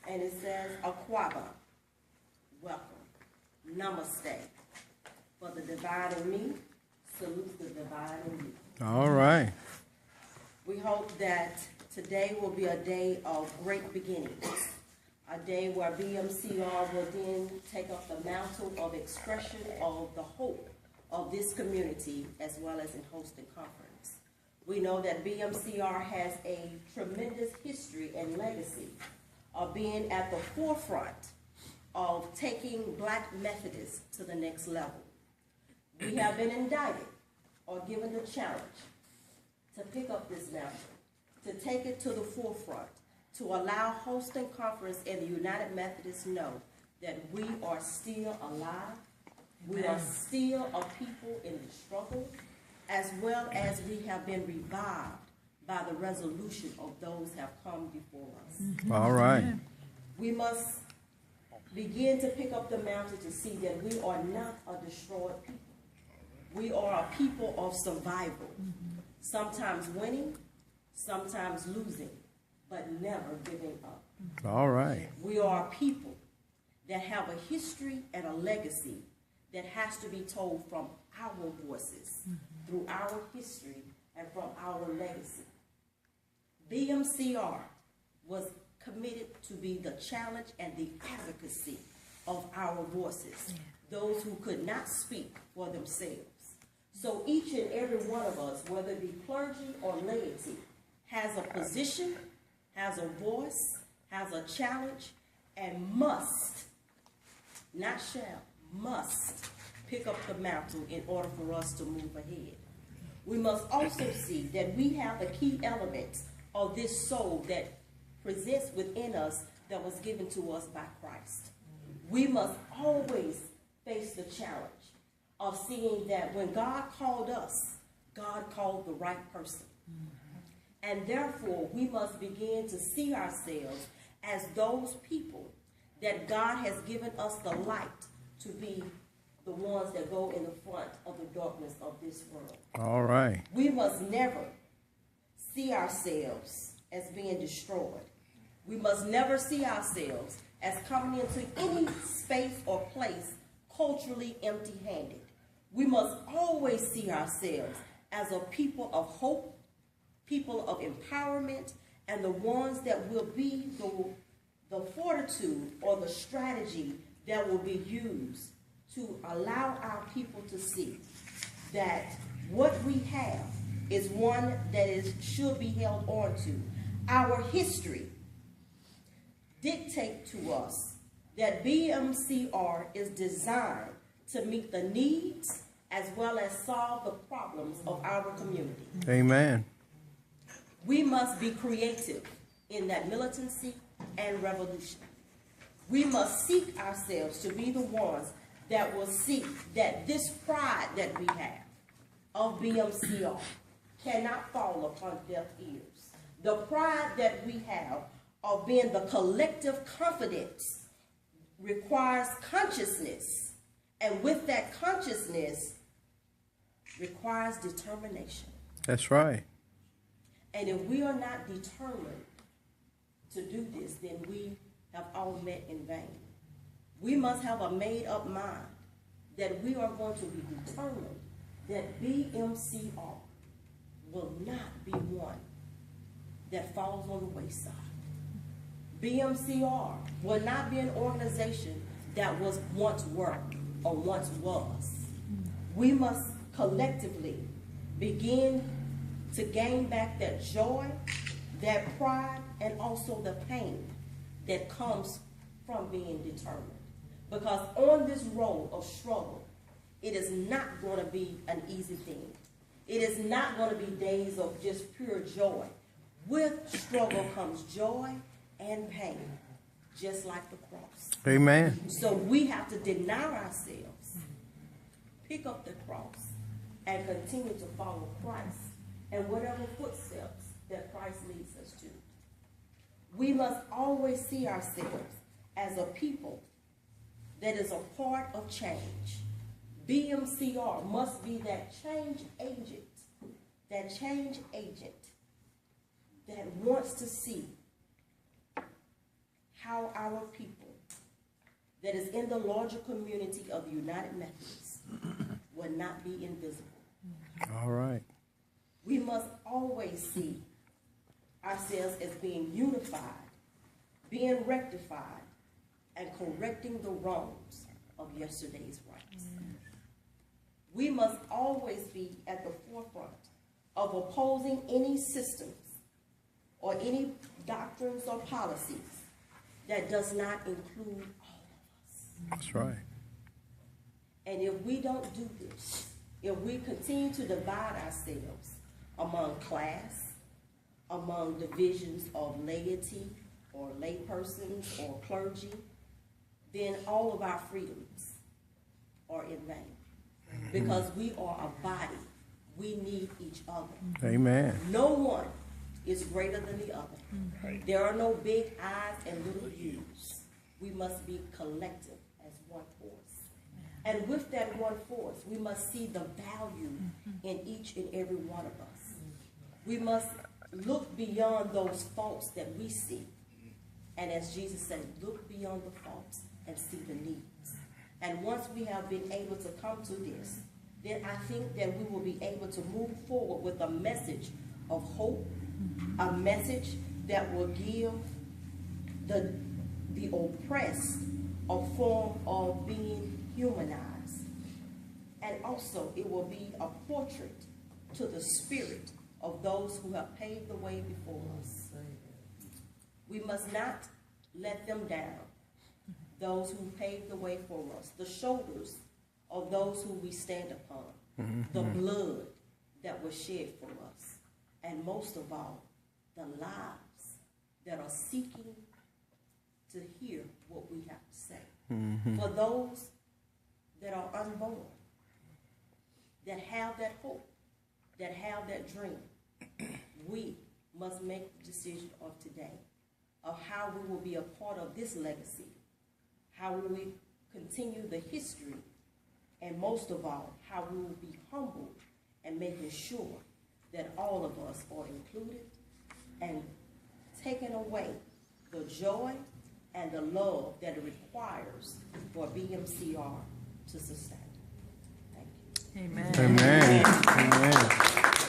and it says, Aquaba, welcome, namaste. For the divine in me, salute the divine in you. All right. We hope that today will be a day of great beginnings, a day where BMCR will then take up the mantle of expression of the hope of this community as well as in Holston Conference. We know that BMCR has a tremendous history and legacy of being at the forefront of taking Black Methodists to the next level. We have been indicted or given the challenge to pick up this mantle, to take it to the forefront, to allow Holston Conference and the United Methodists know that we are still alive, we are still a people in the struggle, as well as we have been revived by the resolution of those who have come before us. All right. We must begin to pick up the mantle to see that we are not a destroyed people. We are a people of survival, sometimes winning, sometimes losing, but never giving up. All right. We are a people that have a history and a legacy that has to be told from our voices, through our history and from our legacy. BMCR was committed to be the challenge and the advocacy of our voices, those who could not speak for themselves. So each and every one of us, whether it be clergy or laity, has a position, has a voice, has a challenge, and must, not shall, must pick up the mantle in order for us to move ahead. We must also see that we have the key elements of this soul that presents within us that was given to us by Christ. We must always face the challenge of seeing that when God called us, God called the right person. And therefore, we must begin to see ourselves as those people that God has given us the light to be the ones that go in the front of the darkness of this world. All right. We must never see ourselves as being destroyed. We must never see ourselves as coming into any space or place culturally empty-handed. We must always see ourselves as a people of hope, people of empowerment, and the ones that will be the fortitude or the strategy that will be used to allow our people to see that what we have is one that should be held on to. Our history dictates to us that BMCR is designed to meet the needs as well as solve the problems of our community. Amen. We must be creative in that militancy and revolution. We must seek ourselves to be the ones that will seek that this pride that we have of BMCR cannot fall upon deaf ears. The pride that we have of being the collective confidence requires consciousness, and with that consciousness requires determination. That's right. And if we are not determined to do this, then we have all met in vain. We must have a made-up mind that we are going to be determined that BMCR will not be one that falls on the wayside. BMCR will not be an organization that was once worked or once was. We must collectively begin to gain back that joy, that pride, and also the pain that comes from being determined. Because on this road of struggle, it is not going to be an easy thing. It is not going to be days of just pure joy. With struggle comes joy and pain, just like the cross. Amen. So we have to deny ourselves, pick up the cross, and continue to follow Christ and whatever footsteps that Christ leads us to. We must always see ourselves as a people that is a part of change. BMCR must be that change agent that wants to see how our people that is in the larger community of the United Methodists will not be invisible. All right. We must always see ourselves as being unified, being rectified, and correcting the wrongs of yesterday's rights. We must always be at the forefront of opposing any systems or any doctrines or policies that does not include all of us. That's right. And if we don't do this, if we continue to divide ourselves among class, among divisions of laity or laypersons or clergy, then all of our freedoms are in vain. Because we are a body. We need each other. Amen. No one is greater than the other. Right. There are no big I's and little U's. We must be collective as one force. And with that one force, we must see the value in each and every one of us. We must look beyond those faults that we see. And as Jesus said, look beyond the faults and see the needs. And once we have been able to come to this, then I think that we will be able to move forward with a message of hope, a message that will give the oppressed a form of being humanized. And also it will be a portrait to the spirit of those who have paved the way before us. We must not let them down, those who paved the way for us, the shoulders of those who we stand upon, the blood that was shed for us, and most of all, the lives that are seeking to hear what we have to say. For those that are unborn, that have that hope, that have that dream, we must make the decision of today of how we will be a part of this legacy, how we will continue the history, and most of all, how we will be humbled and making sure that all of us are included and taking away the joy and the love that it requires for BCMR to sustain. Thank you. Amen. Amen. Amen.